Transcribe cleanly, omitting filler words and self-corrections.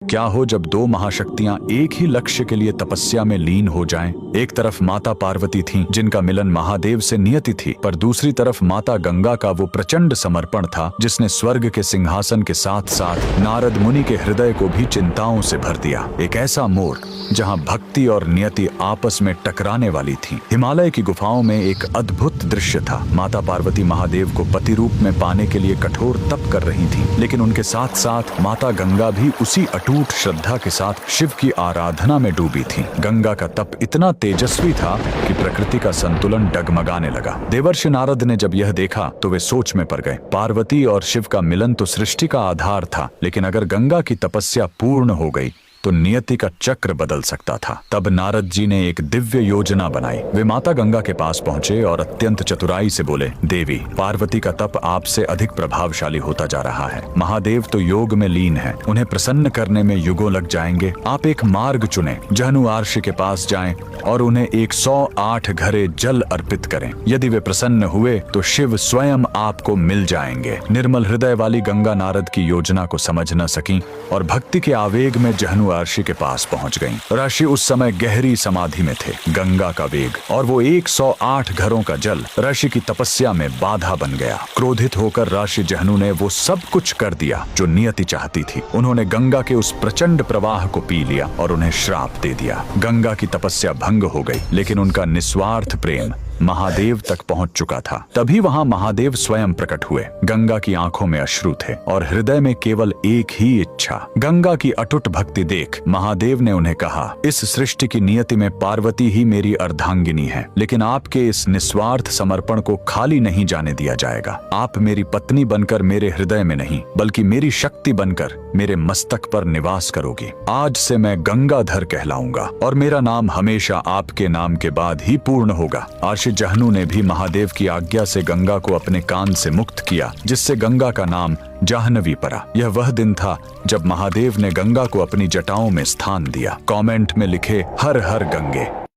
क्या हो जब दो महाशक्तियां एक ही लक्ष्य के लिए तपस्या में लीन हो जाएं? एक तरफ माता पार्वती थीं, जिनका मिलन महादेव से नियति थी, पर दूसरी तरफ माता गंगा का वो प्रचंड समर्पण था जिसने स्वर्ग के सिंहासन के साथ साथ नारद मुनि के हृदय को भी चिंताओं से भर दिया। एक ऐसा मोड़ जहां भक्ति और नियति आपस में टकराने वाली थी। हिमालय की गुफाओं में एक अद्भुत दृश्य था। माता पार्वती महादेव को पति रूप में पाने के लिए कठोर तप कर रही थी, लेकिन उनके साथ साथ माता गंगा भी उसी अटूट श्रद्धा के साथ शिव की आराधना में डूबी थी। गंगा का तप इतना तेजस्वी था कि प्रकृति का संतुलन डगमगाने लगा। देवर्षि नारद ने जब यह देखा तो वे सोच में पड़ गए। पार्वती और शिव का मिलन तो सृष्टि का आधार था, लेकिन अगर गंगा की तपस्या पूर्ण हो गई तो नियति का चक्र बदल सकता था। तब नारद जी ने एक दिव्य योजना बनाई। वे माता गंगा के पास पहुंचे और अत्यंत चतुराई से बोले, देवी, पार्वती का तप आपसे अधिक प्रभावशाली होता जा रहा है। महादेव तो योग में लीन हैं, उन्हें प्रसन्न करने में युगों लग जाएंगे। आप एक मार्ग चुनें, जहनु आर्षि के पास जाएं और उन्हें 108 घड़े जल अर्पित करें। यदि वे प्रसन्न हुए तो शिव स्वयं आपको मिल जाएंगे। निर्मल हृदय वाली गंगा नारद की योजना को समझ न सकी और भक्ति के आवेग में जहनु ऋषि के पास पहुंच गईं। ऋषि उस समय गहरी समाधि में थे। गंगा का वेग और वो 108 घरों का जल ऋषि की तपस्या में बाधा बन गया। क्रोधित होकर ऋषि जहनु ने वो सब कुछ कर दिया जो नियति चाहती थी। उन्होंने गंगा के उस प्रचंड प्रवाह को पी लिया और उन्हें श्राप दे दिया। गंगा की तपस्या भंग हो गई, लेकिन उनका निस्वार्थ प्रेम महादेव तक पहुंच चुका था। तभी वहां महादेव स्वयं प्रकट हुए। गंगा की आंखों में अश्रु थे और हृदय में केवल एक ही इच्छा, गंगा की अटूट भक्ति देख महादेव ने उन्हें कहा, इस सृष्टि की नियति में पार्वती ही मेरी अर्धांगिनी है, लेकिन आपके इस निस्वार्थ समर्पण को खाली नहीं जाने दिया जाएगा। आप मेरी पत्नी बनकर मेरे हृदय में नहीं, बल्कि मेरी शक्ति बनकर मेरे मस्तक पर निवास करोगी। आज से मैं गंगाधर कहलाऊंगा और मेरा नाम हमेशा आपके नाम के बाद ही पूर्ण होगा। जहनु ने भी महादेव की आज्ञा से गंगा को अपने कान से मुक्त किया, जिससे गंगा का नाम जाह्नवी पड़ा। यह वह दिन था जब महादेव ने गंगा को अपनी जटाओं में स्थान दिया। कमेंट में लिखे, हर हर गंगे।